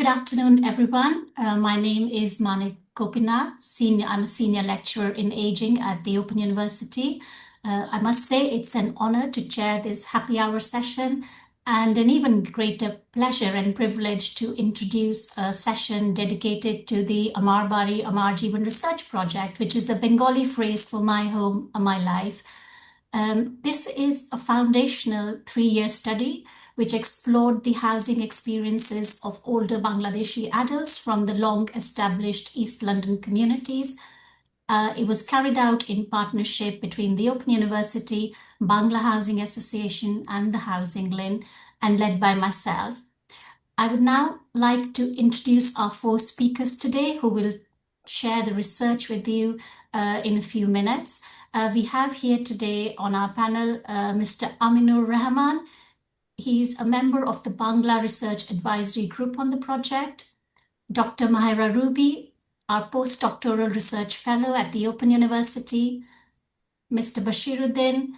afternoon, everyone. My name is Manik Gopinath. I'm a senior lecturer in aging at the Open University. I must say it's an honor to chair this happy hour session and an even greater pleasure and privilege to introduce a session dedicated to the Amar Bari, Amar Jibon research project, which is the Bengali phrase for my home, my life. This is a foundational 3-year study which explored the housing experiences of older Bangladeshi adults from the long-established East London communities. It was carried out in partnership between the Open University, Bangla Housing Association, and the Housing LIN, and led by myself. I would now like to introduce our 4 speakers today who will share the research with you in a few minutes. We have here today on our panel Mr. Aminur Rahman. He's a member of the Bangla Research Advisory Group on the project. Dr. Mahira Ruby, our postdoctoral research fellow at the Open University. Mr. Bashiruddin,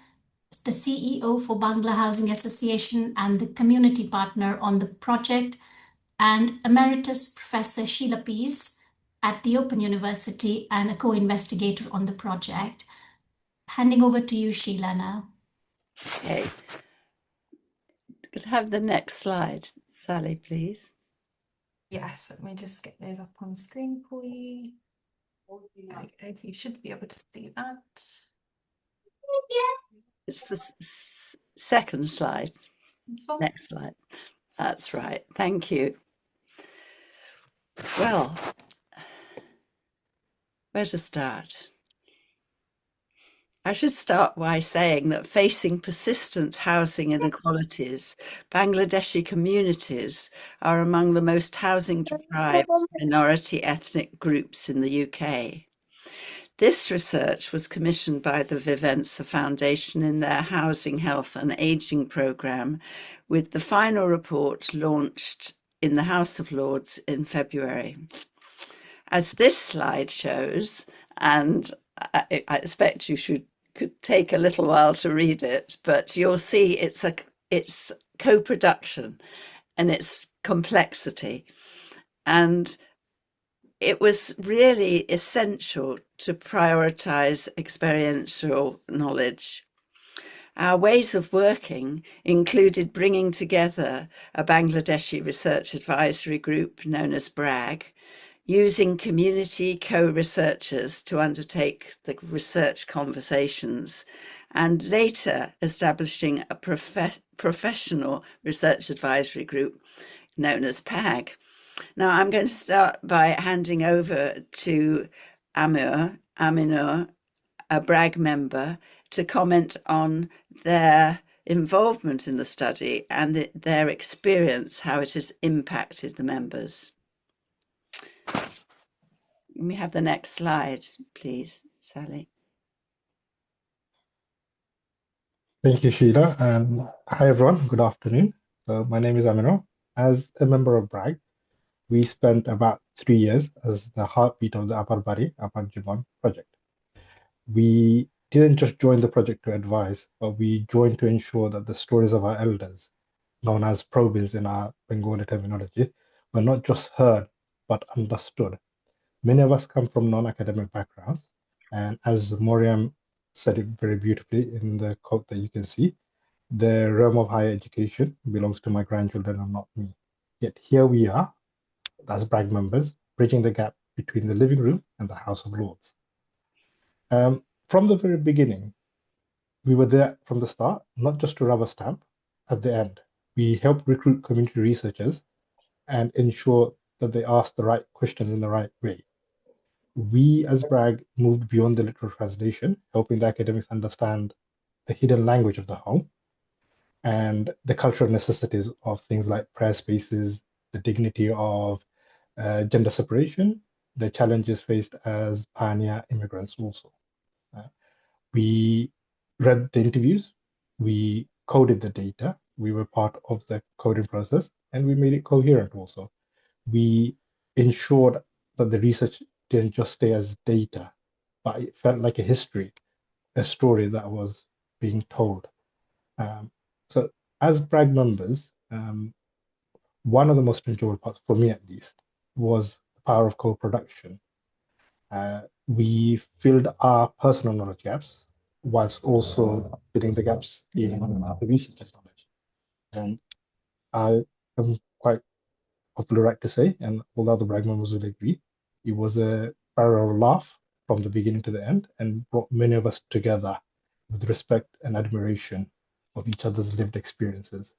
the CEO for Bangla Housing Association and the community partner on the project. And Emeritus Professor Sheila Pease at the Open University and a co-investigator on the project. Handing over to you, Sheila, now. Okay. Could I have the next slide, Sally, please? Yes, let me just get those up on screen for you. Okay, you should be able to see that. It's the second slide. Next slide. That's right. Thank you. Well, where to start? I should start by saying that facing persistent housing inequalities, Bangladeshi communities are among the most housing deprived minority ethnic groups in the UK. This research was commissioned by the Vivensa Foundation in their Housing, Health and Ageing programme, with the final report launched in the House of Lords in February. As this slide shows, and I expect you could take a little while to read it, but you'll see it's co-production and its complexity. And it was really essential to prioritise experiential knowledge. Our ways of working included bringing together a Bangladeshi research advisory group known as BRAG, using community co-researchers to undertake the research conversations, and later establishing a professional research advisory group known as PAG. Now I'm going to start by handing over to Aminur, a BRAG member, to comment on their involvement in the study and their experience, how it has impacted the members. Can we have the next slide, please, Sally? Thank you, Sheila. And hi, everyone. Good afternoon. So my name is Amino. As a member of BRAG, we spent about 3 years as the heartbeat of the Amar Bari, Amar Jibon project. We didn't just join the project to advise, but we joined to ensure that the stories of our elders, known as probins in our Bengali terminology, were not just heard, but understood. Many of us come from non-academic backgrounds, and as Moriam said it very beautifully in the quote that you can see, the realm of higher education belongs to my grandchildren and not me. Yet here we are, as BRAG members, bridging the gap between the living room and the House of Lords. From the very beginning, we were there from the start, not just to rubber stamp at the end. We helped recruit community researchers and ensure that they asked the right questions in the right way. We as BRAG moved beyond the literal translation, helping the academics understand the hidden language of the home and the cultural necessities of things like prayer spaces, the dignity of gender separation, the challenges faced as pioneer immigrants also. We read the interviews, we coded the data, we were part of the coding process, and we made it coherent also. We ensured that the research didn't just stay as data, but it felt like a history, a story that was being told. So as BRAG members, one of the most enjoyable parts, for me at least, was the power of co-production. We filled our personal knowledge gaps whilst also filling the gaps in the researchers' knowledge. And I am quite popular right to say, and all the other Bragg members will agree, it was a parallel laugh from the beginning to the end and brought many of us together with respect and admiration of each other's lived experiences.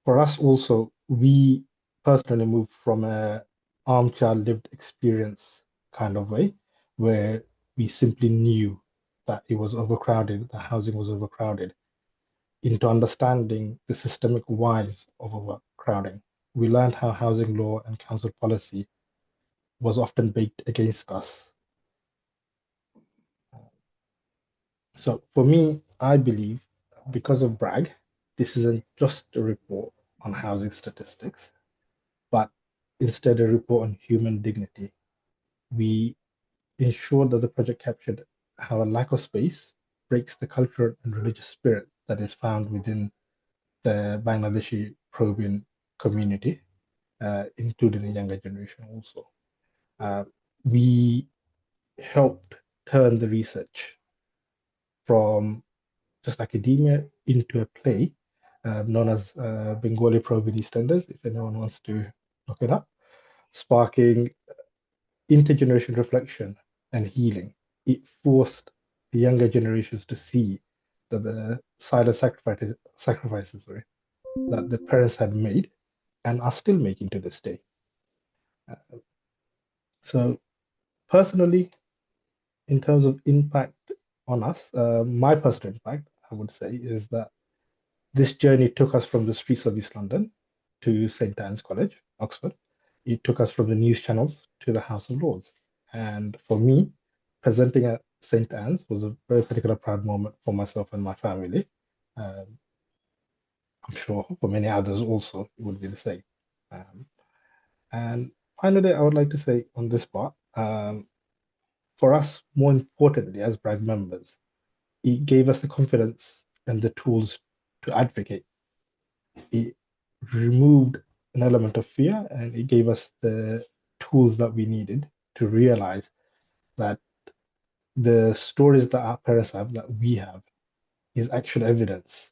For us also, we personally moved from a armchair lived experience kind of way, where we simply knew that it was overcrowded, the housing was overcrowded, into understanding the systemic whys of overcrowding. We learned how housing law and council policy was often baked against us. So for me, I believe because of Bragg, this isn't just a report on housing statistics, but instead a report on human dignity. We ensured that the project captured how a lack of space breaks the cultural and religious spirit that is found within the Bangladeshi probin community, including the younger generation also. We helped turn the research from just academia into a play known as Bengali Probin EastEnders, if anyone wants to look it up, sparking intergenerational reflection and healing. It forced the younger generations to see that the silent sacrifices that the parents had made and are still making to this day. So personally, in terms of impact on us, my personal impact, I would say, is that this journey took us from the streets of East London to St. Anne's College, Oxford. It took us from the news channels to the House of Lords. And for me, presenting at St. Anne's was a very particular proud moment for myself and my family. I'm sure for many others also it would be the same. And finally, I would like to say on this part, for us, more importantly, as Bragg members, it gave us the confidence and the tools to advocate. It removed an element of fear and it gave us the tools that we needed to realize that the stories that our parents have, that we have, is actual evidence.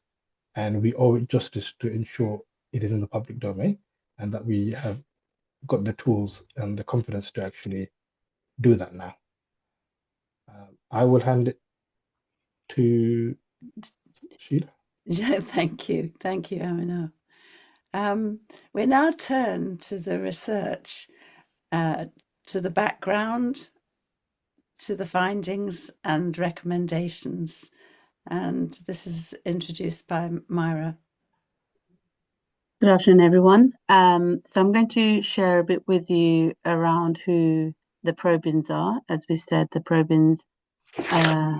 And we owe it justice to ensure it is in the public domain and that we have got the tools and the confidence to actually do that now. I will hand it to Sheila. Yeah, thank you, Amina. We now turn to the research, to the background, to the findings and recommendations. And this is introduced by Myra. Good afternoon, everyone. So I'm going to share a bit with you around who the probins are. As we said, the probins are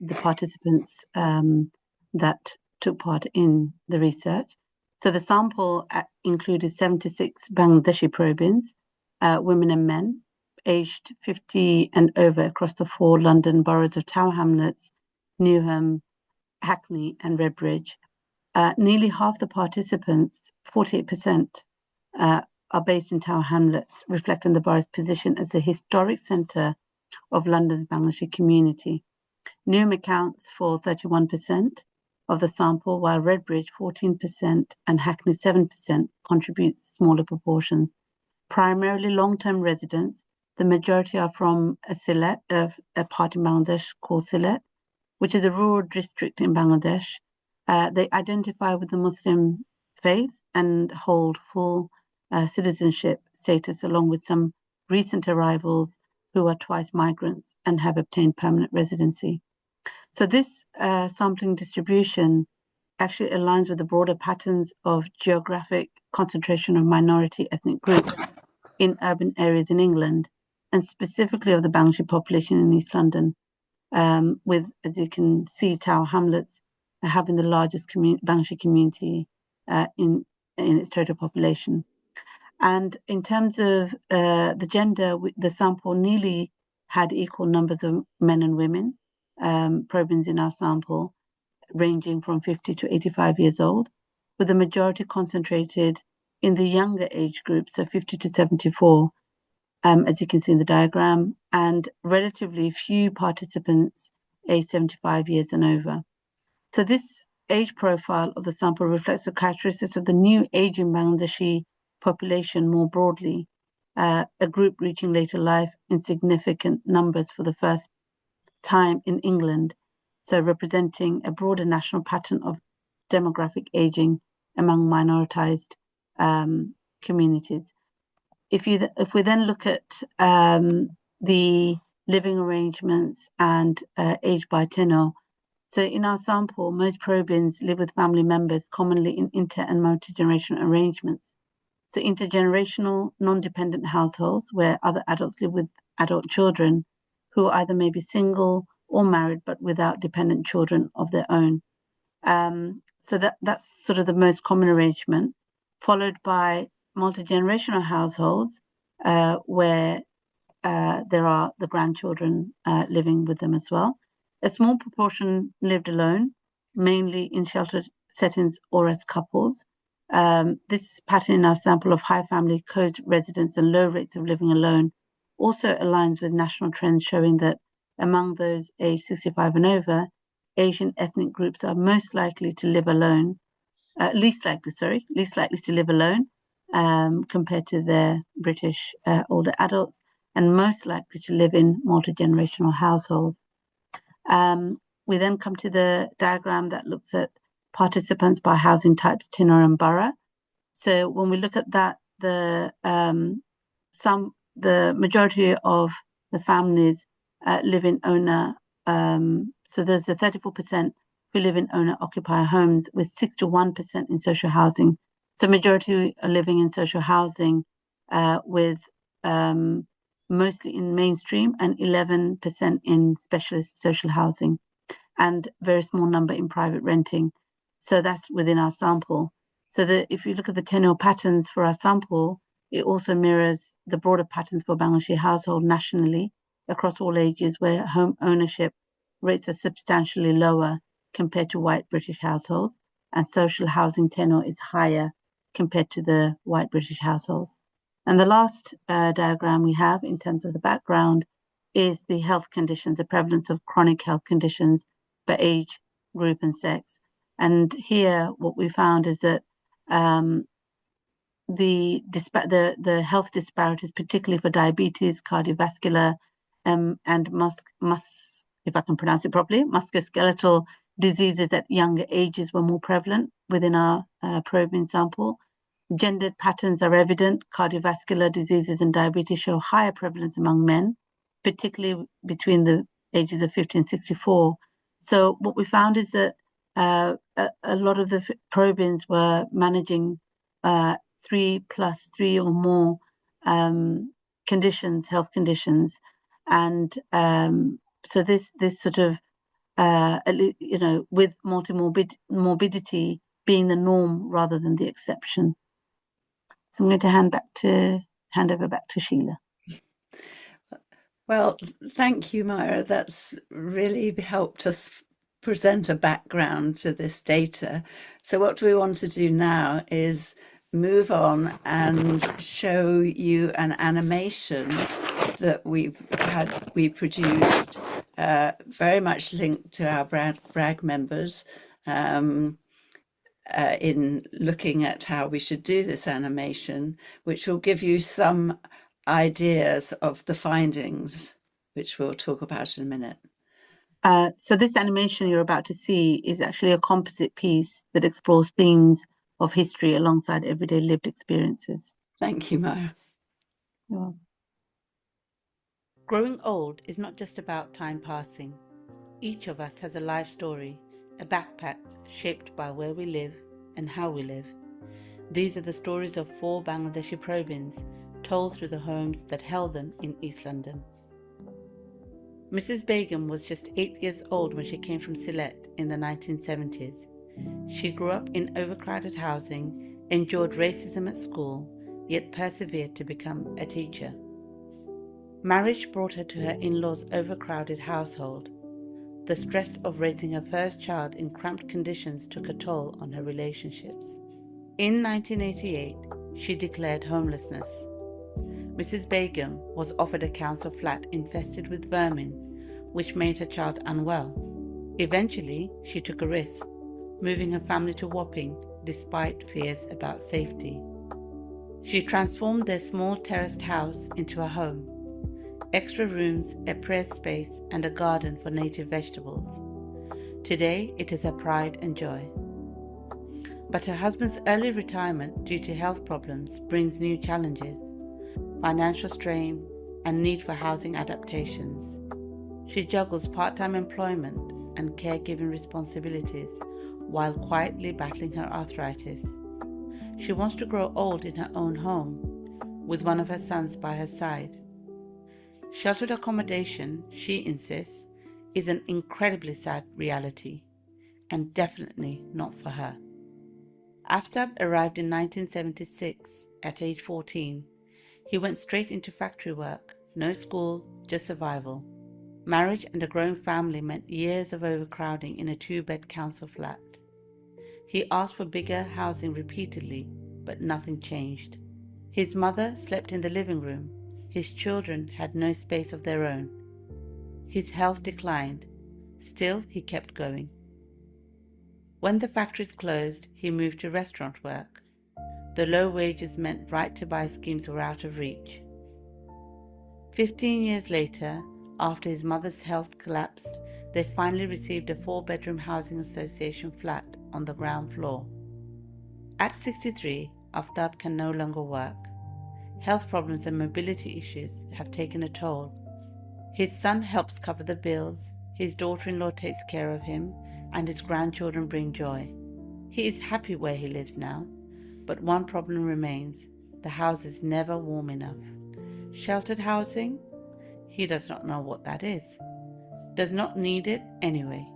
the participants that took part in the research. So the sample included 76 Bangladeshi probins, women and men, aged 50 and over across the 4 London boroughs of Tower Hamlets, Newham, Hackney and Redbridge. Nearly half the participants, 48%, are based in Tower Hamlets, reflecting the borough's position as a historic centre of London's Bangladeshi community. Newham accounts for 31% of the sample, while Redbridge 14% and Hackney 7% contributes smaller proportions. Primarily long-term residents, the majority are from a part in Bangladesh called Sylhet, which is a rural district in Bangladesh. They identify with the Muslim faith and hold full citizenship status, along with some recent arrivals who are twice migrants and have obtained permanent residency. So this sampling distribution actually aligns with the broader patterns of geographic concentration of minority ethnic groups in urban areas in England, and specifically of the Bangladeshi population in East London, with, as you can see, Tower Hamlets having the largest Bangladeshi community in its total population. And in terms of the gender, the sample nearly had equal numbers of men and women, probins in our sample, ranging from 50 to 85 years old. with the majority concentrated in the younger age group, so 50 to 74, as you can see in the diagram, and relatively few participants aged 75 years and over. So this age profile of the sample reflects the characteristics of the new aging Bangladeshi population more broadly, a group reaching later life in significant numbers for the first time in England, so representing a broader national pattern of demographic aging among minoritized communities. If we then look at the living arrangements and age by tenure, so in our sample, most probians live with family members, commonly in inter and multi-generational arrangements. So intergenerational, non-dependent households where other adults live with adult children who either may be single or married but without dependent children of their own. So that's sort of the most common arrangement, followed by multi-generational households where there are the grandchildren living with them as well. A small proportion lived alone, mainly in sheltered settings or as couples. This pattern in our sample of high family co-residence and low rates of living alone also aligns with national trends showing that among those aged 65 and over, Asian ethnic groups are most likely to live alone, least likely to live alone compared to their British older adults, and most likely to live in multi-generational households. We then come to the diagram that looks at participants by housing types, tenure and borough. So when we look at that, the majority of the families live in owner. So there's a 34% who live in owner-occupier homes, with 61% in social housing. So majority are living in social housing, with mostly in mainstream and 11% in specialist social housing, and very small number in private renting. So that's within our sample. So if you look at the tenure patterns for our sample, it also mirrors the broader patterns for Bangladeshi household nationally across all ages, where home ownership rates are substantially lower compared to white British households, and social housing tenure is higher compared to the white British households. And the last diagram we have in terms of the background is the health conditions, the prevalence of chronic health conditions by age, group, and sex. And here, what we found is that the health disparities, particularly for diabetes, cardiovascular, and if I can pronounce it properly, musculoskeletal diseases at younger ages were more prevalent within our probing sample. Gendered patterns are evident. Cardiovascular diseases and diabetes show higher prevalence among men, particularly between the ages of 50 and 64. So what we found is that a lot of the probians were managing 3+3 or more conditions, health conditions, and so this sort of with morbidity being the norm rather than the exception. So I'm going to hand over back to Sheila. Well, thank you, Myra. That's really helped us present a background to this data. So what we want to do now is move on and show you an animation that we produced, very much linked to our BRAG members, in looking at how we should do this animation, which will give you some ideas of the findings, which we'll talk about in a minute. So this animation you're about to see is actually a composite piece that explores themes of history alongside everyday lived experiences. Thank you, Myra. You're welcome. Growing old is not just about time passing. Each of us has a life story, a backpack shaped by where we live and how we live. These are the stories of 4 Bangladeshi probians told through the homes that held them in East London. Mrs. Begum was just 8 years old when she came from Sylhet in the 1970s. She grew up in overcrowded housing, endured racism at school, yet persevered to become a teacher. Marriage brought her to her in-laws' overcrowded household. The stress of raising her first child in cramped conditions took a toll on her relationships. In 1988, she declared homelessness. Mrs. Begum was offered a council flat infested with vermin, which made her child unwell. Eventually, she took a risk, moving her family to Wapping despite fears about safety. She transformed their small terraced house into a home. Extra rooms, a prayer space, and a garden for native vegetables. Today, it is her pride and joy. But her husband's early retirement due to health problems brings new challenges, financial strain, and need for housing adaptations. She juggles part-time employment and caregiving responsibilities while quietly battling her arthritis. She wants to grow old in her own home, with one of her sons by her side. Sheltered accommodation, she insists, is an incredibly sad reality, and definitely not for her. Aftab arrived in 1976 at age 14. He went straight into factory work, no school, just survival. Marriage and a growing family meant years of overcrowding in a 2-bed council flat. He asked for bigger housing repeatedly, but nothing changed. His mother slept in the living room. His children had no space of their own. His health declined. Still, he kept going. When the factories closed, he moved to restaurant work. The low wages meant right-to-buy schemes were out of reach. 15 years later, after his mother's health collapsed, they finally received a 4-bedroom housing association flat on the ground floor. At 63, Aftab can no longer work. Health problems and mobility issues have taken a toll. His son helps cover the bills, his daughter-in-law takes care of him, and his grandchildren bring joy. He is happy where he lives now, but one problem remains: the house is never warm enough. Sheltered housing? He does not know what that is. Does not need it anyway.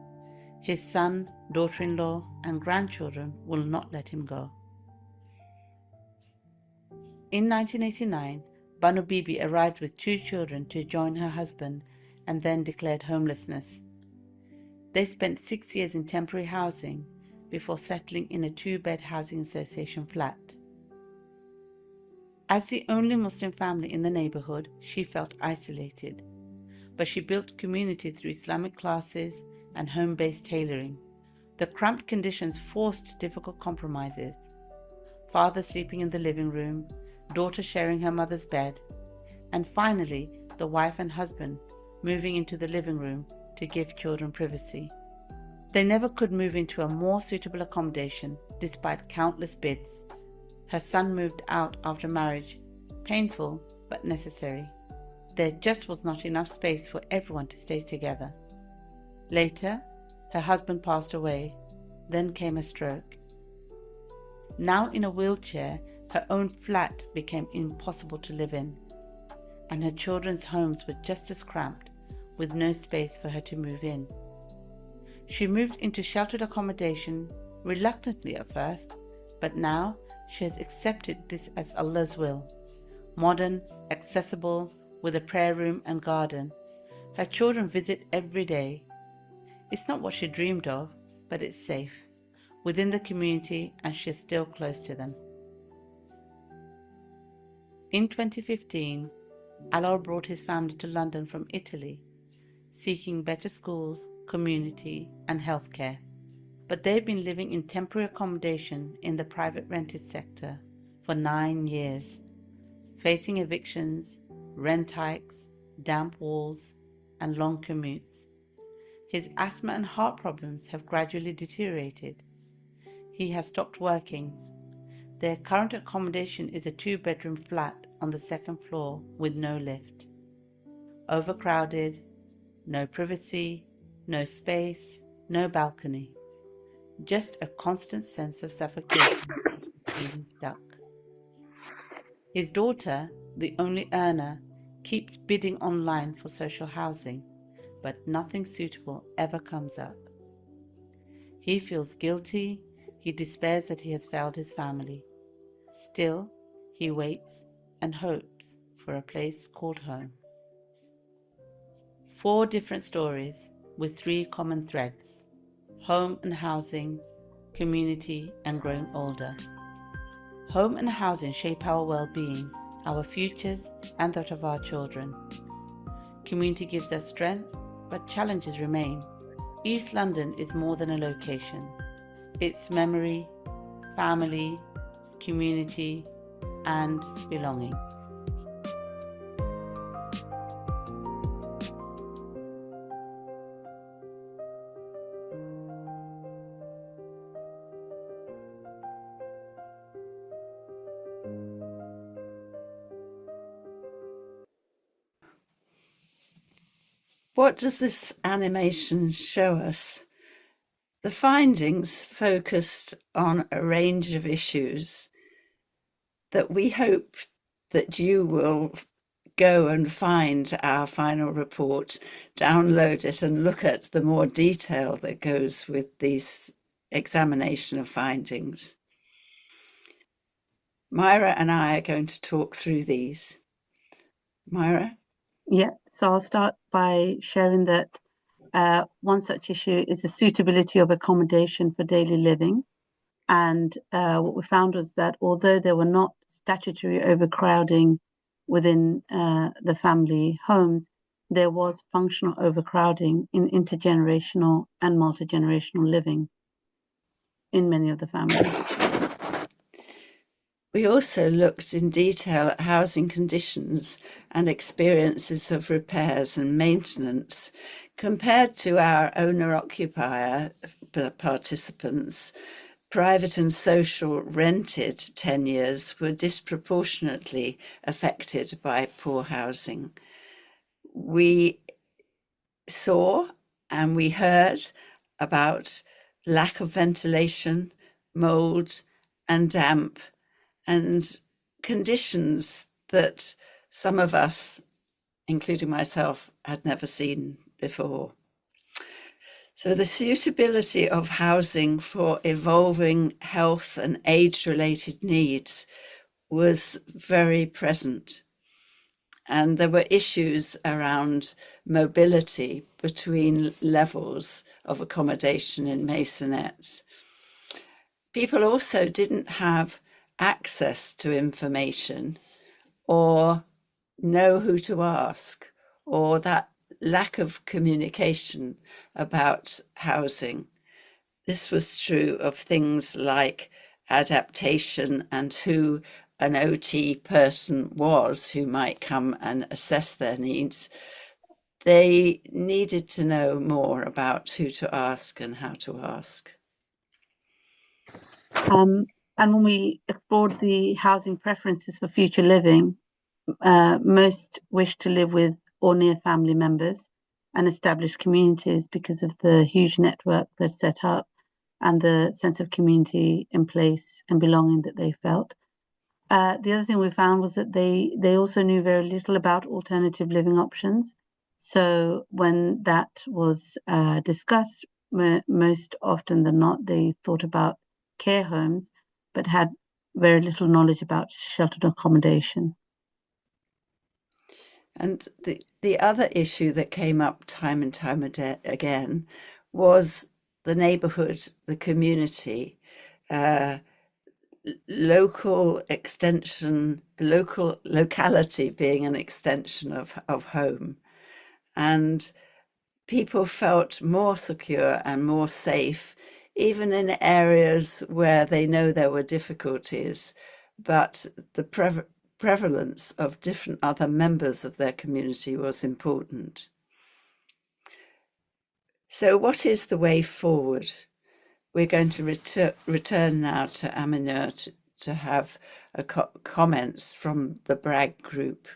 His son, daughter-in-law, and grandchildren will not let him go. In 1989, Banu Bibi arrived with 2 children to join her husband and then declared homelessness. They spent 6 years in temporary housing before settling in a 2-bed housing association flat. As the only Muslim family in the neighborhood, she felt isolated, but she built community through Islamic classes and home-based tailoring. The cramped conditions forced difficult compromises: father sleeping in the living room, daughter sharing her mother's bed, and finally the wife and husband moving into the living room to give children privacy. They never could move into a more suitable accommodation despite countless bids. Her son moved out after marriage, painful but necessary. There just was not enough space for everyone to stay together. Later, her husband passed away, then came a stroke. Now in a wheelchair, her own flat became impossible to live in, and her children's homes were just as cramped, with no space for her to move in. She moved into sheltered accommodation, reluctantly at first, but now she has accepted this as Allah's will. Modern, accessible, with a prayer room and garden. Her children visit every day. It's not what she dreamed of, but it's safe, within the community, and she's still close to them. In 2015, Alor brought his family to London from Italy, seeking better schools, community, and healthcare. But they've been living in temporary accommodation in the private rented sector for 9 years, facing evictions, rent hikes, damp walls, and long commutes. His asthma and heart problems have gradually deteriorated. He has stopped working. Their current accommodation is a 2-bedroom flat on the 2nd floor with no lift. Overcrowded, no privacy, no space, no balcony. Just a constant sense of suffocation, being stuck. His daughter, the only earner, keeps bidding online for social housing, but nothing suitable ever comes up. He feels guilty. He despairs that he has failed his family. Still, he waits and hopes for a place called home. 4 different stories with 3 common threads: home and housing, community, and growing older. Home and housing shape our well-being, our futures, and that of our children. Community gives us strength, but challenges remain. East London is more than a location. It's memory, family, community, and belonging. What does this animation show us? The findings focused on a range of issues that we hope that you will go and find our final report, download it, and look at the more detail that goes with these examination of findings. Myra and I are going to talk through these. Myra? Yeah, so I'll start by sharing that one such issue is the suitability of accommodation for daily living. And what we found was that although there were not statutory overcrowding within the family homes, there was functional overcrowding in intergenerational and multi-generational living in many of the families. We also looked in detail at housing conditions and experiences of repairs and maintenance compared to our owner-occupier participants. Private and social rented tenures were disproportionately affected by poor housing. We saw and we heard about lack of ventilation, mould and damp, and conditions that some of us, including myself, had never seen before. So the suitability of housing for evolving health and age-related needs was very present. And there were issues around mobility between levels of accommodation in masonettes. People also didn't have access to information or know who to ask, or that lack of communication about housing. This was true of things like adaptation and who an OT person was who might come and assess their needs. They needed to know more about who to ask and how to ask. And when we explored the housing preferences for future living, most wish to live with or near family members and established communities because of the huge network that's set up and the sense of community in place and belonging that they felt. The other thing we found was that they also knew very little about alternative living options. So when that was discussed, most often than not, they thought about care homes, but had very little knowledge about sheltered accommodation. And the other issue that came up time and time again was the neighbourhood, the community, local extension, locality being an extension of home. And people felt more secure and more safe, even in areas where they know there were difficulties, but the prevalence of different other members of their community was important. So what is the way forward? We're going to return now to Amar to have comments from the Bragg group.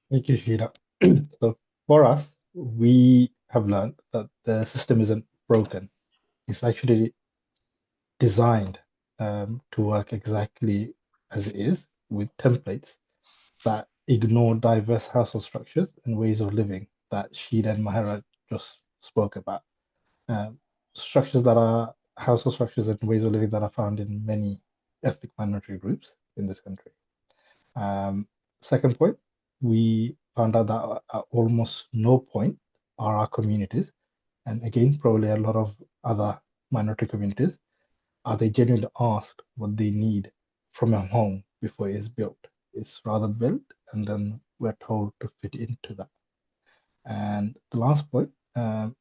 Thank you, Sheila. So for us, we have learned that the system isn't broken. It's actually designed to work exactly as it is, with templates that ignore diverse household structures and ways of living that Sheila and Mahara just spoke about. Structures that are household structures and ways of living that are found in many ethnic minority groups in this country. Second point, we found out that at almost no point are our communities, and again, probably a lot of other minority communities, Are they genuinely asked what they need from a home before it is built? It's rather built and then we're told to fit into that. And the last point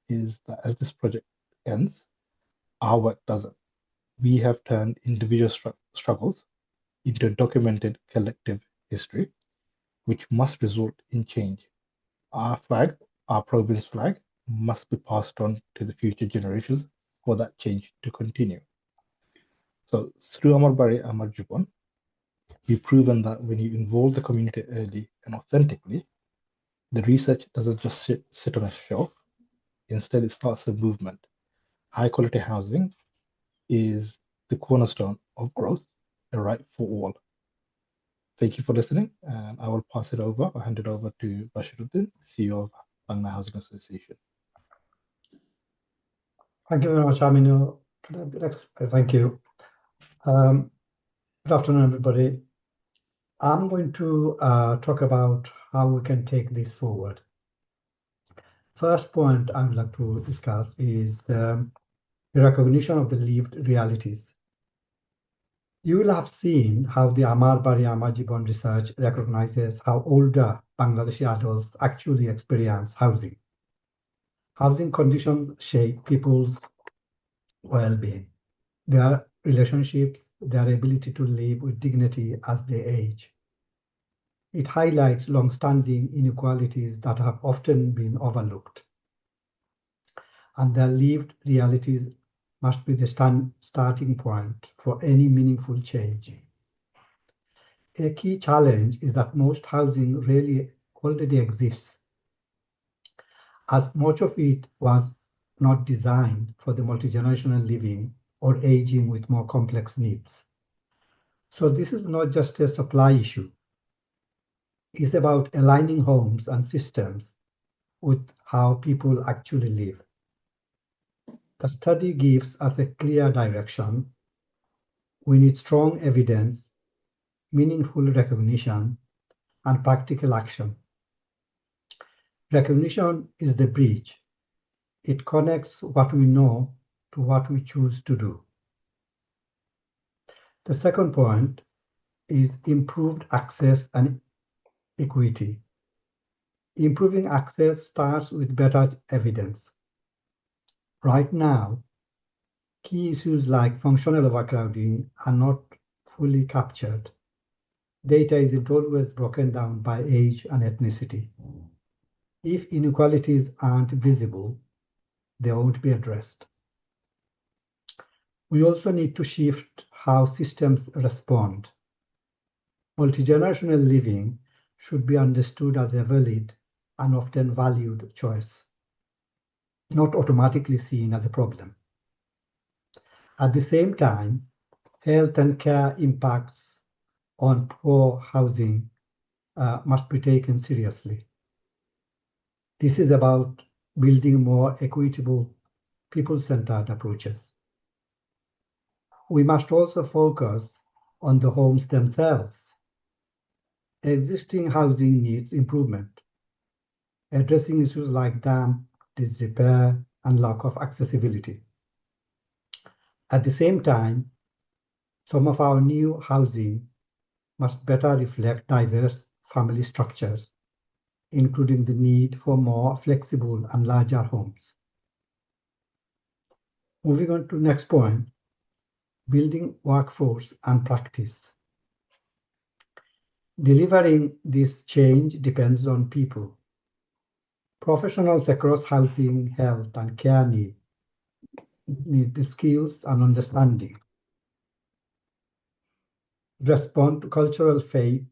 is that as this project ends, our work doesn't. We have turned individual struggles into a documented collective history, which must result in change. Our flag, our province flag, must be passed on to the future generations for that change to continue. So through Amar Bari, Amar Jibon, we've proven that when you involve the community early and authentically, the research doesn't just sit on a shelf. Instead, it starts a movement. High quality housing is the cornerstone of growth, a right for all. Thank you for listening, and I will pass it over. I'll hand it over to Bashiruddin, CEO of Bangla Housing Association. Thank you very much, Aminu. Thank you. Good afternoon, everybody. I'm going to talk about how we can take this forward. First point I would like to discuss is the recognition of the lived realities. You will have seen how the Amar Bari Amar Jibon research recognizes how older Bangladeshi adults actually experience housing. Housing conditions shape people's well-being, their relationships, their ability to live with dignity as they age. It highlights long-standing inequalities that have often been overlooked. And their lived realities must be the starting point for any meaningful change. A key challenge is that most housing really already exists, as much of it was not designed for the multi-generational living or aging with more complex needs. So this is not just a supply issue. It's about aligning homes and systems with how people actually live. The study gives us a clear direction. We need strong evidence, meaningful recognition, and practical action. Recognition is the bridge. It connects what we know to what we choose to do. The second point is improved access and equity. Improving access starts with better evidence. Right now, key issues like functional overcrowding are not fully captured. Data isn't always broken down by age and ethnicity. If inequalities aren't visible, they won't be addressed. We also need to shift how systems respond. Multi-generational living should be understood as a valid and often valued choice, not automatically seen as a problem. At the same time, health and care impacts on poor housing must be taken seriously. This is about building more equitable, people-centered approaches. We must also focus on the homes themselves. Existing housing needs improvement, addressing issues like damp, disrepair, and lack of accessibility. At the same time, some of our new housing must better reflect diverse family structures, including the need for more flexible and larger homes. Moving on to the next point, building workforce and practice. Delivering this change depends on people. Professionals across housing, health, and care need the skills and understanding. Respond to cultural faith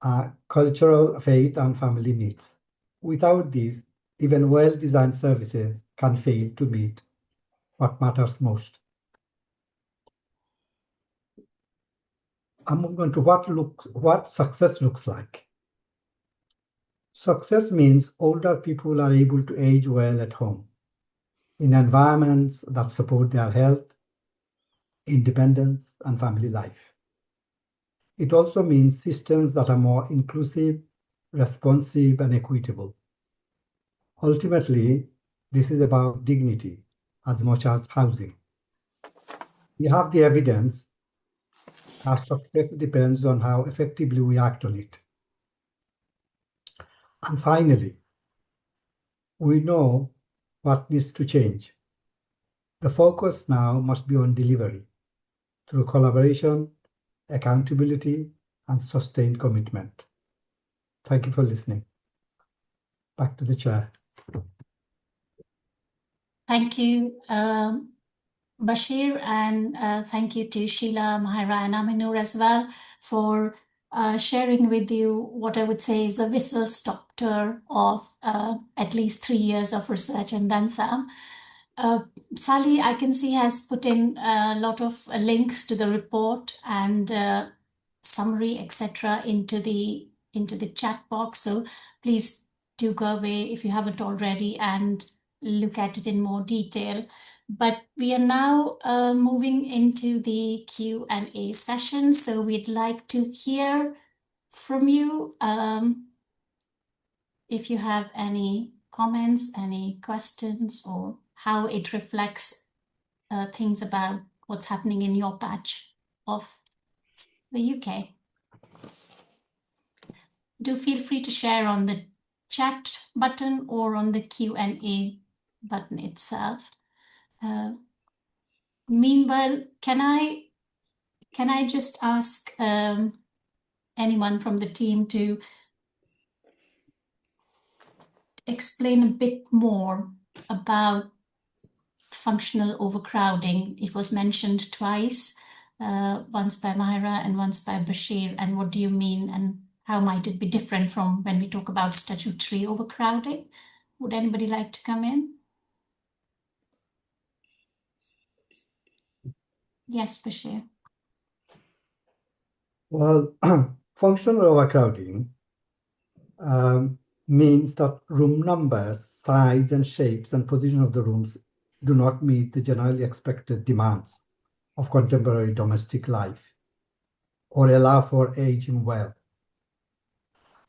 and family needs. Without this, even well-designed services can fail to meet what matters most. I'm moving on to what success looks like. Success means older people are able to age well at home, in environments that support their health, independence, and family life. It also means systems that are more inclusive, responsive, and equitable. Ultimately, this is about dignity as much as housing. We have the evidence. Our success depends on how effectively we act on it. And finally, we know what needs to change. The focus now must be on delivery through collaboration, accountability, and sustained commitment. Thank you for listening. Back to the chair. Thank you, Bashir, and thank you to Sheila, Mahira, and Aminur as well for sharing with you what I would say is a whistle-stop tour of at least 3 years of research and then some. Sally, I can see, has put in a lot of links to the report and summary, etc., into the chat box. So please do go away if you haven't already and look at it in more detail. But we are now moving into the Q&A session. So we'd like to hear from you if you have any comments, any questions, or how it reflects things about what's happening in your patch of the UK. Do feel free to share on the chat button or on the Q&A button itself. Meanwhile, can I just ask anyone from the team to explain a bit more about functional overcrowding? It was mentioned twice, once by Mahira and once by Bashir. And what do you mean, and how might it be different from when we talk about statutory overcrowding? Would anybody like to come in? Yes, Bashir. Well, functional overcrowding means that room numbers, size, and shapes and position of the rooms do not meet the generally expected demands of contemporary domestic life or allow for aging well.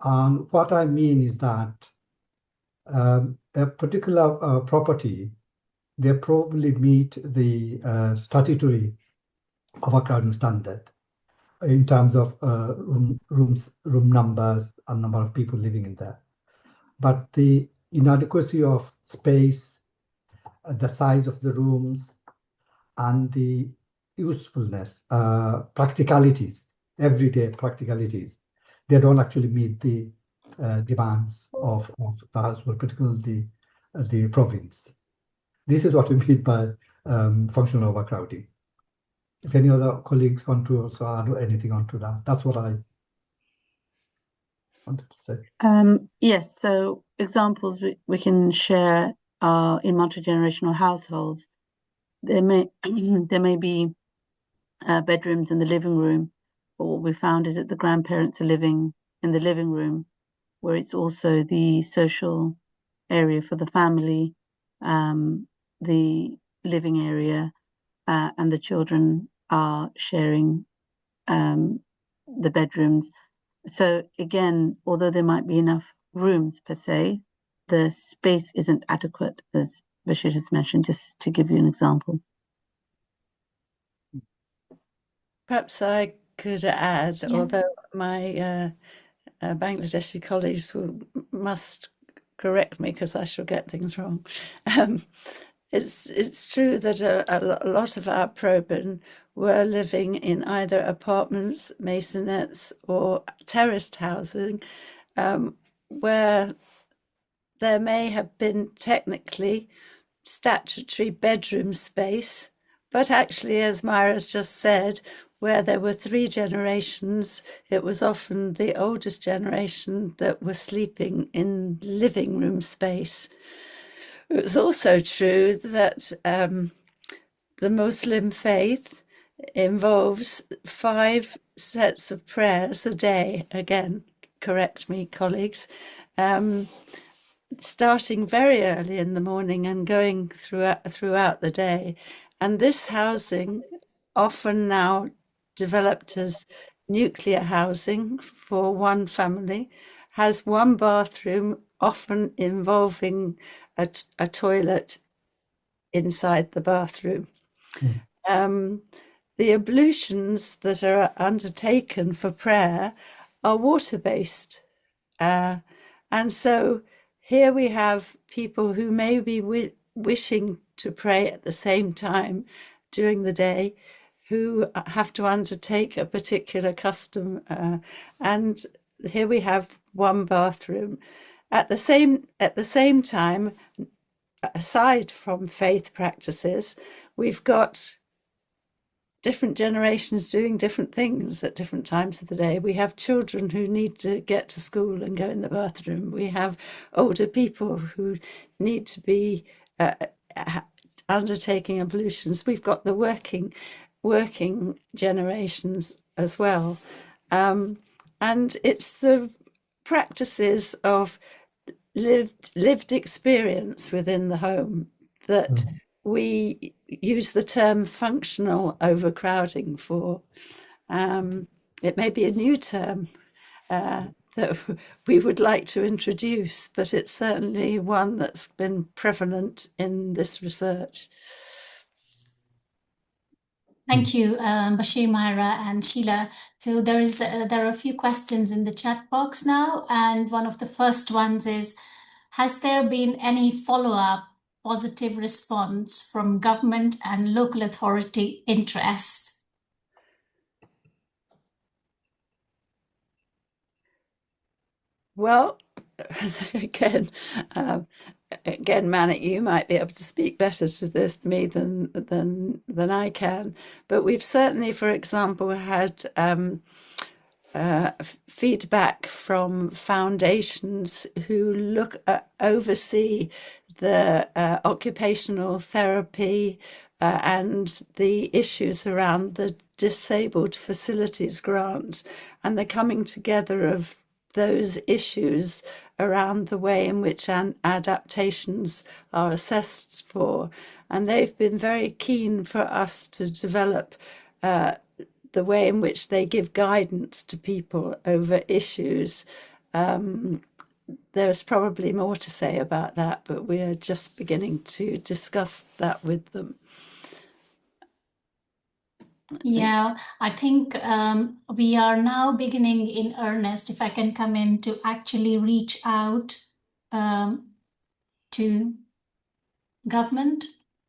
And what I mean is that a particular property, they probably meet the statutory overcrowding standard in terms of room numbers and number of people living in there. But the inadequacy of space, the size of the rooms, and the usefulness, practicalities, everyday practicalities, they don't actually meet the demands of the household, particularly the province. This is what we mean by functional overcrowding. If any other colleagues want to also add anything onto that, that's what I wanted to say. Yes, so examples we can share are in multi-generational households. There may be bedrooms in the living room, but what we found is that the grandparents are living in the living room, where it's also the social area for the family, the living area, and the children are sharing the bedrooms. So again, although there might be enough rooms per se, the space isn't adequate, as Bashir has mentioned, just to give you an example. Perhaps I could add, although my Bangladeshi colleagues must correct me because I shall get things wrong. It's true that a lot of our probin were living in either apartments, maisonettes, or terraced housing, where there may have been technically statutory bedroom space, but actually, as Myra's just said, where there were 3 generations, it was often the oldest generation that were sleeping in living room space. It was also true that the Muslim faith involves 5 sets of prayers a day. Again, correct me, colleagues. Starting very early in the morning and going throughout the day. And this housing, often now developed as nuclear housing for one family, has 1 bathroom, often involving a toilet inside the bathroom. The ablutions that are undertaken for prayer are water-based. And so here we have people who may be wishing to pray at the same time during the day, who have to undertake a particular custom. And here we have one bathroom. At the same time, aside from faith practices, we've got different generations doing different things at different times of the day. We have children who need to get to school and go in the bathroom. We have older people who need to be undertaking ablutions. We've got the working generations as well. And it's the practices of lived experience within the home that we use the term functional overcrowding for. It may be a new term that we would like to introduce, but it's certainly one that's been prevalent in this research. Thank you, Bashir, Myra, and Sheila. So there are a few questions in the chat box now, and one of the first ones is, has there been any follow-up positive response from government and local authority interests? Well, again, Manik, you might be able to speak better to this me than I can. But we've certainly, for example, had feedback from foundations who oversee the occupational therapy and the issues around the disabled facilities grant, and the coming together of those issues around the way in which adaptations are assessed for. And they've been very keen for us to develop the way in which they give guidance to people over issues. There's probably more to say about that, but we are just beginning to discuss that with them. Yeah, I think we are now beginning in earnest, if I can come in, to actually reach out to government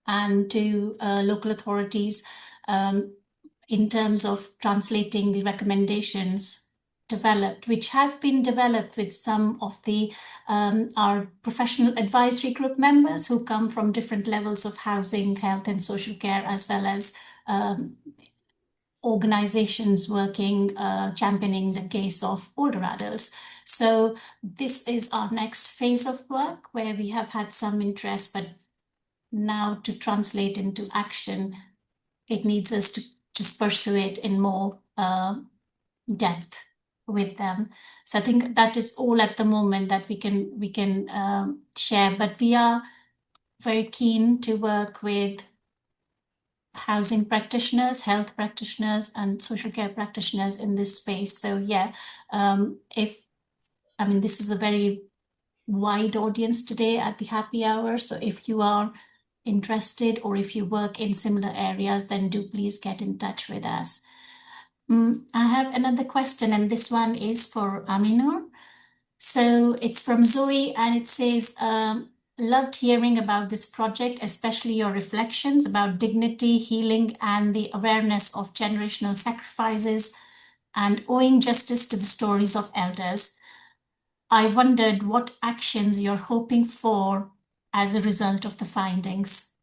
and to local authorities in terms of translating the recommendations developed, which have been developed with some of the our professional advisory group members who come from different levels of housing, health and social care, as well as organizations working, championing the case of older adults. So this is our next phase of work where we have had some interest, but now to translate into action, it needs us to just pursue it in more depth with them. So I think that is all at the moment that we can share, but we are very keen to work with housing practitioners, health practitioners, and social care practitioners in this space. So yeah, this is a very wide audience today at the happy hour. So if you are interested or if you work in similar areas, then do please get in touch with us. I have another question, and this one is for Aminur. So it's from Zoe, and it says, loved hearing about this project, especially your reflections about dignity, healing, and the awareness of generational sacrifices and owing justice to the stories of elders. I wondered what actions you're hoping for as a result of the findings.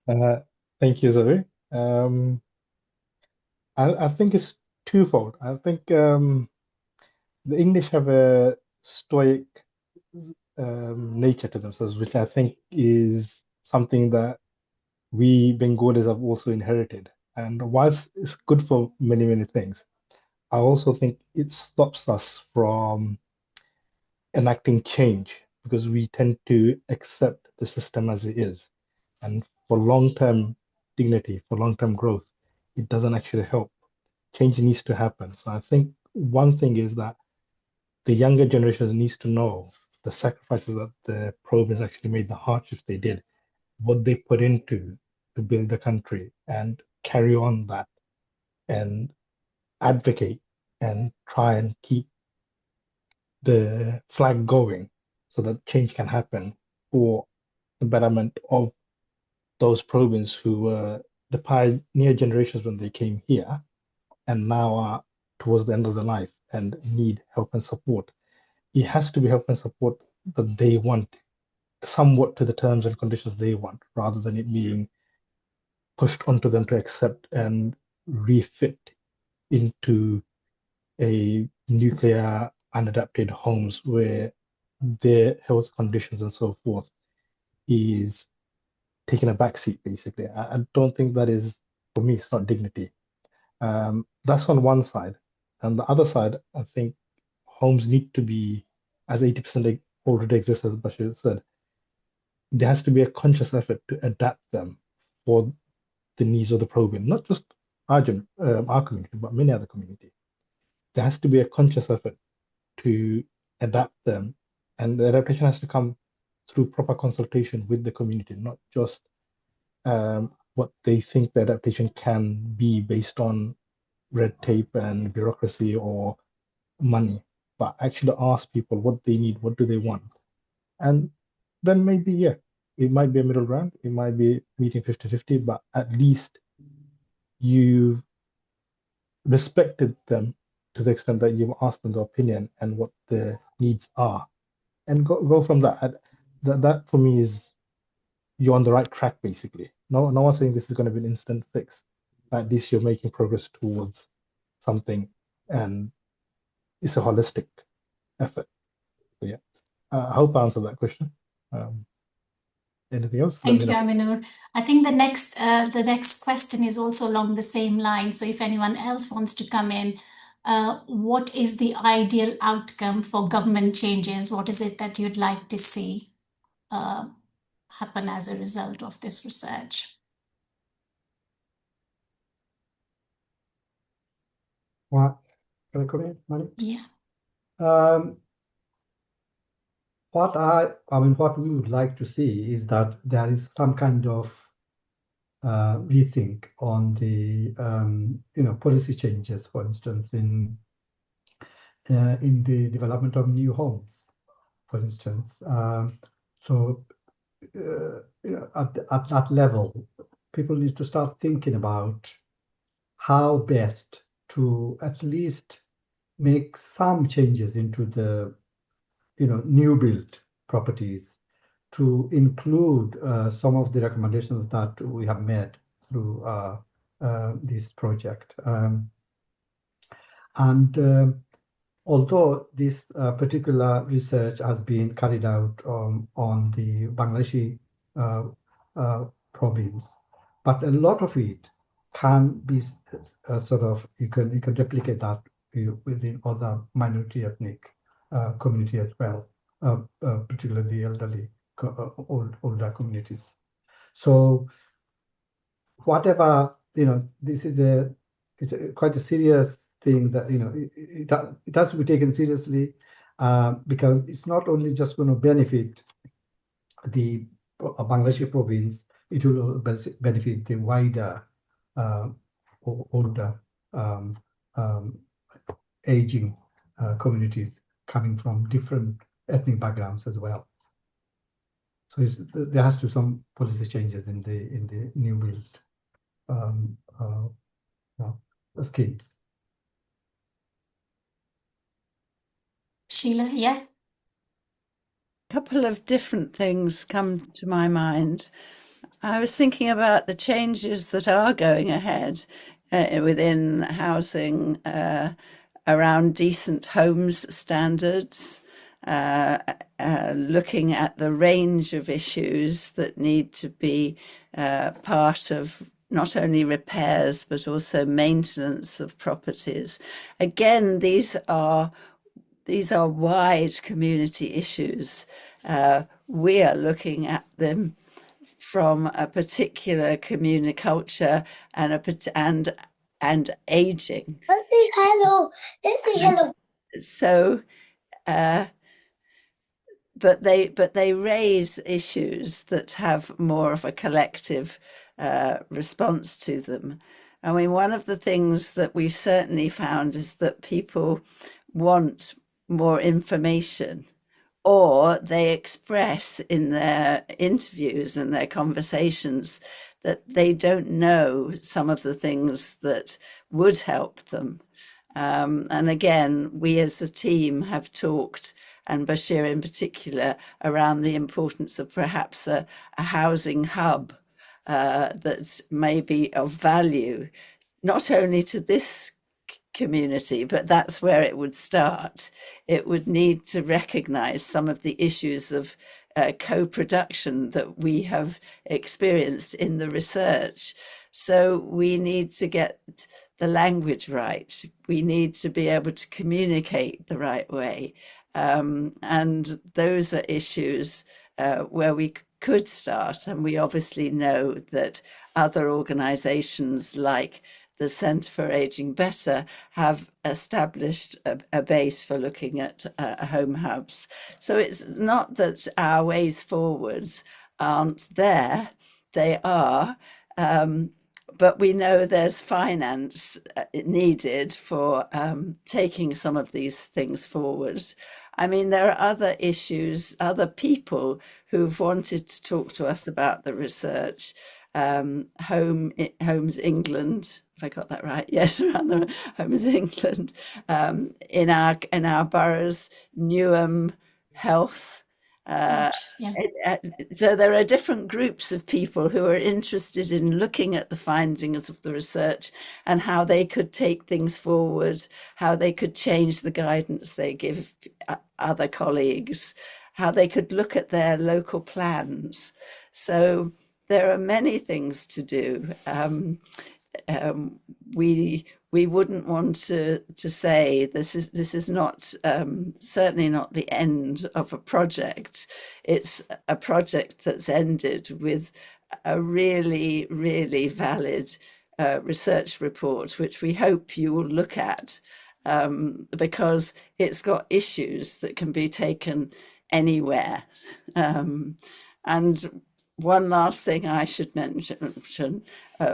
Thank you, Zoe. I think it's twofold. I think the English have a stoic nature to themselves, which I think is something that we Bengalis have also inherited. And whilst it's good for many, many things, I also think it stops us from enacting change because we tend to accept the system as it is. And for long-term dignity, for long-term growth, it doesn't actually help. Change needs to happen. So I think one thing is that the younger generations needs to know the sacrifices that the province actually made, the hardships they did, what they put into to build the country and carry on that and advocate and try and keep the flag going so that change can happen for the betterment of those provinces who were the pioneer generations when they came here and now are towards the end of their life and need help and support. It has to be help and support that they want, somewhat to the terms and conditions they want, rather than it being pushed onto them to accept and refit into a nuclear unadapted homes where their health conditions and so forth is taking a backseat, basically. I don't think that is, for me, it's not dignity. That's on one side. And the other side, I think homes need to be, as 80% already exists, as Bashir said, there has to be a conscious effort to adapt them for the needs of the program, not just our community, but many other communities. There has to be a conscious effort to adapt them, and the adaptation has to come through proper consultation with the community, not just what they think the adaptation can be based on red tape and bureaucracy or money, but actually ask people what they need, what do they want. And then maybe, yeah, it might be a middle ground, it might be meeting 50-50, but at least you've respected them to the extent that you've asked them their opinion and what their needs are. And go from that. That for me is you're on the right track, basically. No one's saying this is going to be an instant fix. At least you're making progress towards something, and it's a holistic effort. So yeah, I hope I answered that question. Anything else? Thank you, Aminur. I think the next question is also along the same line. So if anyone else wants to come in, what is the ideal outcome for government changes? What is it that you'd like to see happen as a result of this research? What can I come in, Mani? Yeah. What we would like to see is that there is some kind of rethink on the policy changes, for instance, in the development of new homes, for instance. So at that level, people need to start thinking about how best to at least make some changes into the new built properties to include some of the recommendations that we have made through this project. Although this particular research has been carried out on the Bangladeshi province, but a lot of it can be you can replicate that within other minority ethnic community as well, particularly elderly older communities. So whatever, this is it's quite a serious thing that it has to be taken seriously, because it's not only just going to benefit the Bangladeshi province, it will benefit the wider older aging communities coming from different ethnic backgrounds as well. So there has to be some policy changes in the new build schemes. Sheila, yeah. A couple of different things come to my mind. I was thinking about the changes that are going ahead within housing around decent homes standards, looking at the range of issues that need to be part of not only repairs but also maintenance of properties. Again, these are wide community issues. We are looking at them from a particular community culture and aging. Hello. Hello. So, but they raise issues that have more of a collective response to them. I mean, one of the things that we've certainly found is that people want more information, or they express in their interviews and their conversations that they don't know some of the things that would help them. And again, we as a team have talked, and Bashir in particular, around the importance of perhaps a housing hub that may be of value, not only to this community, but that's where it would start. It would need to recognize some of the issues of co-production that we have experienced in the research. So we need to get the language right. We need to be able to communicate the right way. And those are issues where we could start. And we obviously know that other organizations like the Centre for Aging Better have established a base for looking at home hubs. So it's not that our ways forwards aren't there, they are, but we know there's finance needed for taking some of these things forward. I mean, there are other issues, other people who've wanted to talk to us about the research. Homes England, if I got that right, yes, around the Homes England, in our boroughs, Newham Health. So there are different groups of people who are interested in looking at the findings of the research and how they could take things forward, how they could change the guidance they give other colleagues, how they could look at their local plans. So there are many things to do. We wouldn't want to say this is not certainly not the end of a project. It's a project that's ended with a really, really valid research report, which we hope you will look at, because it's got issues that can be taken anywhere. And one last thing I should mention,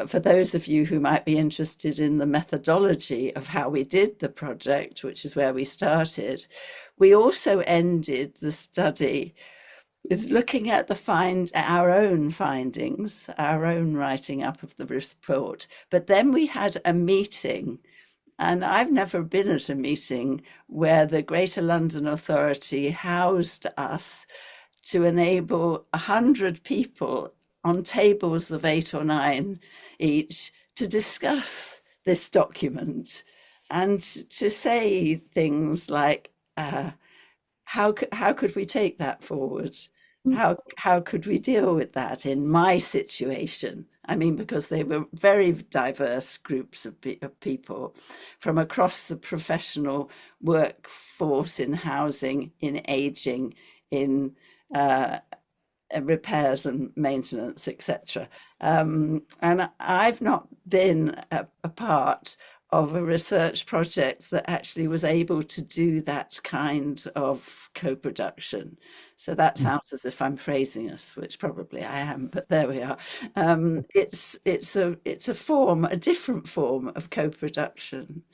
for those of you who might be interested in the methodology of how we did the project, which is where we started, we also ended the study with looking at our own findings, our own writing up of the report. But then we had a meeting, and I've never been at a meeting where the Greater London Authority housed us to enable 100 people on tables of 8 or 9 each to discuss this document and to say things like, how could we take that forward? How could we deal with that in my situation? I mean, because they were very diverse groups of people from across the professional workforce in housing, in aging, in repairs and maintenance, etc. And I've not been a part of a research project that actually was able to do that kind of co-production. So that sounds as if I'm praising us, which probably I am, but there we are. It's a form, a different form of co-production.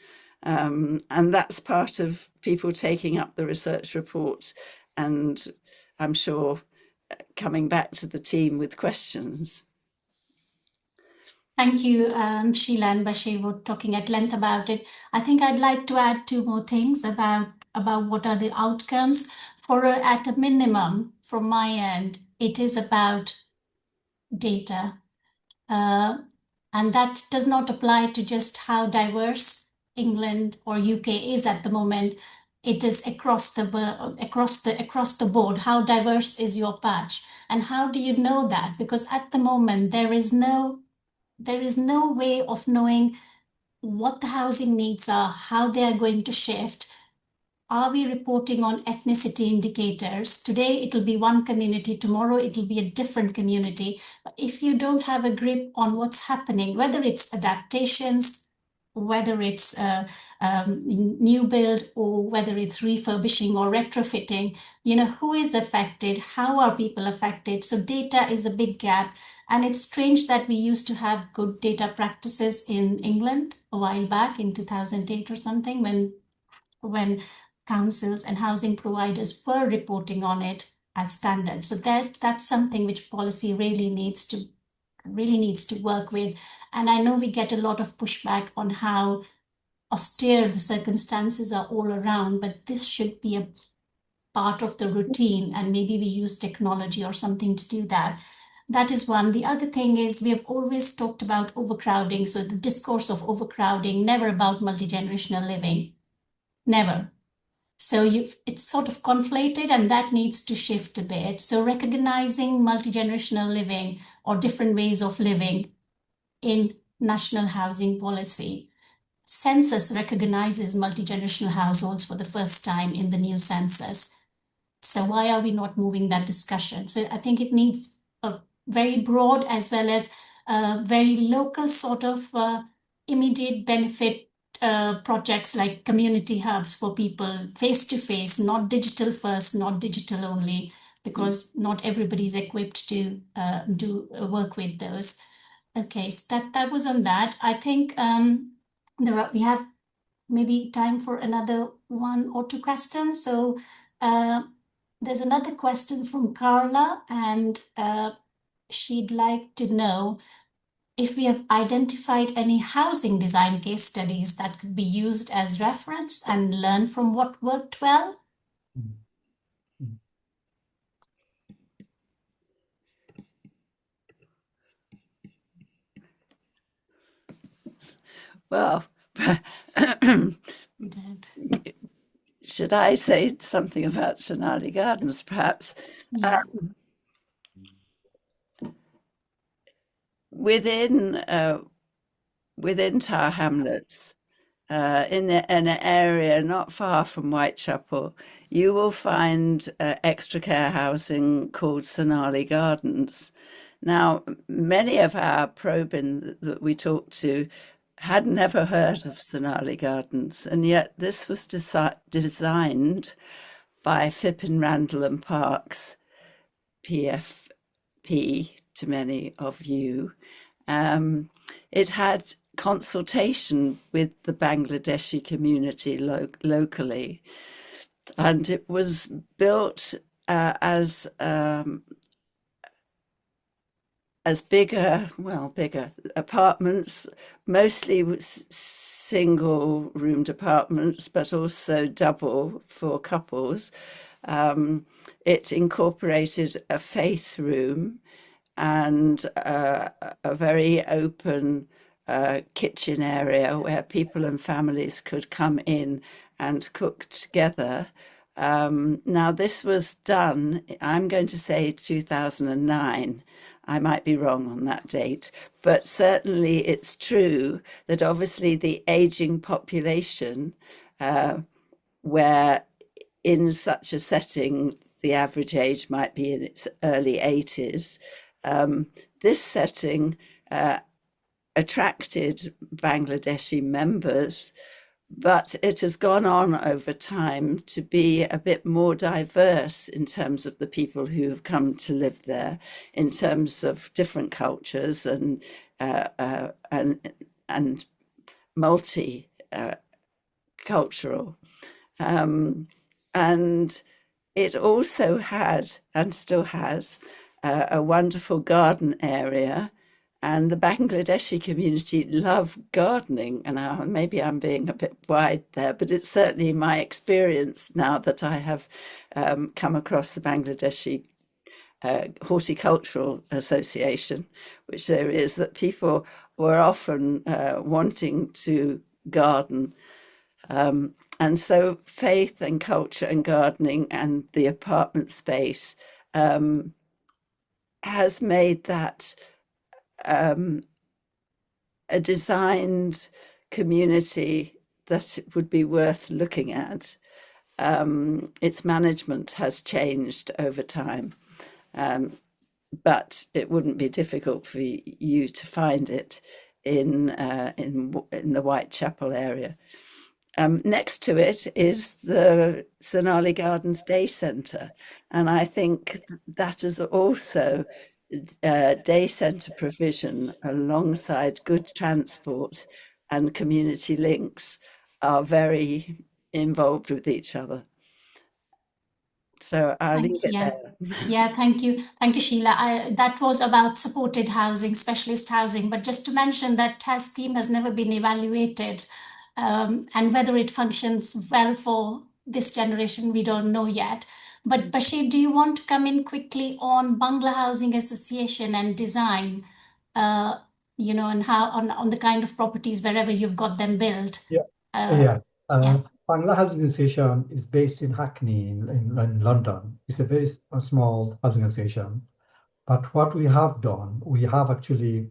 And that's part of people taking up the research report, and I'm sure coming back to the team with questions. Thank you, Sheila and Bashir, for talking at length about it. I think I'd like to add 2 more things about what are the outcomes. At a minimum, from my end, it is about data. And that does not apply to just how diverse England or UK is at the moment. It is across the board. How diverse is your patch? And how do you know that? Because at the moment, there is no way of knowing what the housing needs are, how they are going to shift. Are we reporting on ethnicity indicators? Today, it'll be one community. Tomorrow, it'll be a different community. But if you don't have a grip on what's happening, whether it's adaptations, whether it's new build or whether it's refurbishing or retrofitting, who is affected? How are people affected? So data is a big gap. And it's strange that we used to have good data practices in England a while back in 2008 or something when councils and housing providers were reporting on it as standard. So that's something which policy really needs to work with. And I know we get a lot of pushback on how austere the circumstances are all around, but this should be a part of the routine, and maybe we use technology or something to do that. That is one. The other thing is we have always talked about overcrowding. So the discourse of overcrowding, never about multi-generational living, never. So it's sort of conflated, and that needs to shift a bit. So recognizing multi-generational living or different ways of living in national housing policy. Census recognizes multi-generational households for the first time in the new census. So why are we not moving that discussion? So I think it needs a very broad as well as very local sort of immediate benefit projects like community hubs for people face-to-face, not digital first, not digital only, because not everybody's equipped to do work with those. Okay, so that was on that. I think we have maybe time for another one or two questions. So there's another question from Carla, and she'd like to know if we have identified any housing design case studies that could be used as reference and learn from what worked well. Well, We did. should I say something about Sonali Gardens, perhaps? Yeah. Within Tower Hamlets, in an area not far from Whitechapel, you will find extra care housing called Sonali Gardens. Now, many of our probin that we talked to had never heard of Sonali Gardens, and yet this was designed by Phippen, Randall and Parks, PFP to many of you. It had consultation with the Bangladeshi community locally, and it was built as bigger apartments, mostly single roomed apartments, but also double for couples. It incorporated a faith room and a very open kitchen area where people and families could come in and cook together. Now, this was done, I'm going to say 2009. I might be wrong on that date, but certainly it's true that obviously the aging population, where in such a setting, the average age might be in its early 80s, this setting attracted Bangladeshi members, but it has gone on over time to be a bit more diverse in terms of the people who have come to live there, in terms of different cultures and multi-cultural. And it also had, and still has, a wonderful garden area. And the Bangladeshi community love gardening. And maybe I'm being a bit wide there, but it's certainly my experience now that I have come across the Bangladeshi Horticultural Association, which there is, that people were often wanting to garden. And so faith and culture and gardening and the apartment space has made that a designed community that would be worth looking at. Its management has changed over time, but it wouldn't be difficult for you to find it in the Whitechapel area. Next to it is the Sonali Gardens Day Centre, and I think that is also day centre provision alongside good transport and community links are very involved with each other. So I'll leave it there. Yeah, thank you. Thank you, Sheila. That was about supported housing, specialist housing. But just to mention that TAS scheme has never been evaluated. And whether it functions well for this generation, we don't know yet. But Bashir, do you want to come in quickly on Bangla Housing Association and design, and how on the kind of properties wherever you've got them built? Yeah. Bangla Housing Association is based in Hackney in London. It's a very small housing association. But what we have done, we have actually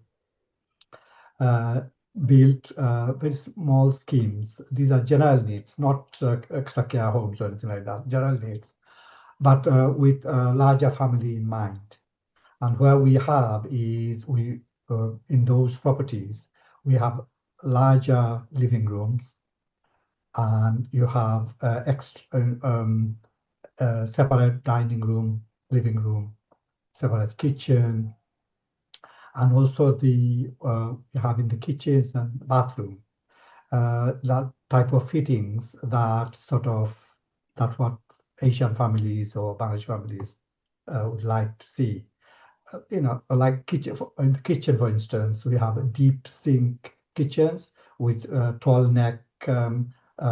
built very small schemes. These are general needs, not extra care homes or anything like that, general needs, but with a larger family in mind. And where we have is in those properties, we have larger living rooms, and you have separate dining room, living room, separate kitchen, and also you have in the kitchens and bathroom that type of fittings that's what Asian families or Bangladeshi families would like to see. Like in the kitchen, for instance, we have a deep sink kitchens with tall neck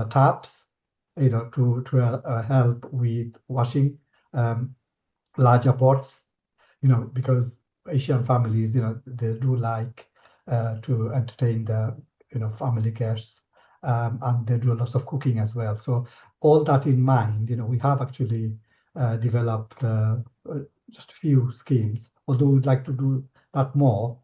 taps, to help with washing larger pots, because Asian families, they do like to entertain the, family guests, and they do lots of cooking as well. So all that in mind, we have actually developed just a few schemes, although we'd like to do that more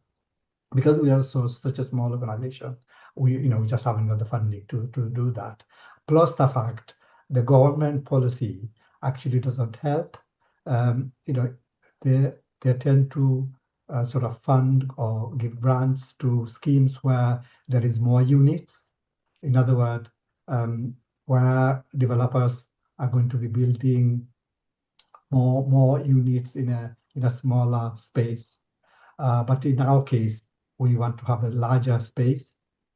because we are such a small organization. We just haven't got the funding to do that. Plus the fact the government policy actually doesn't help. They tend to sort of fund or give grants to schemes where there is more units. In other words, where developers are going to be building more units in a smaller space. But in our case, we want to have a larger space.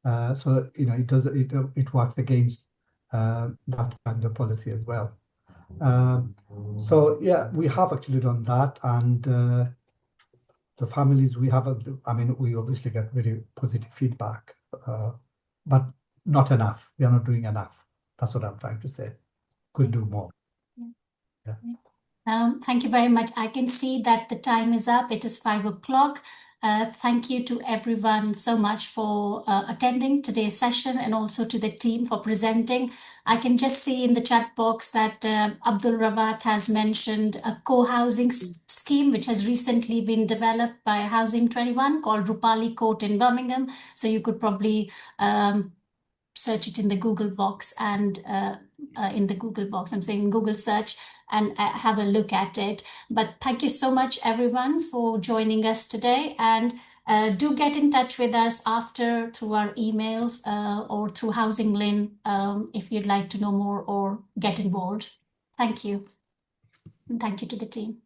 So it works against that kind of policy as well. So yeah, we have actually done that, and the families we have, we obviously get very positive feedback, but not enough. We are not doing enough. That's what I'm trying to say. Could do more. Thank you very much. I can see that the time is up. It is 5 o'clock. Thank you to everyone so much for attending today's session, and also to the team for presenting. I can just see in the chat box that Abdul Rawat has mentioned a co-housing scheme which has recently been developed by Housing 21 called Rupali Court in Birmingham. So you could probably search it in the Google box, and in the Google box, I'm saying Google search, and have a look at it. But thank you so much, everyone, for joining us today. And do get in touch with us after through our emails or through HousingLIN if you'd like to know more or get involved. Thank you. And thank you to the team.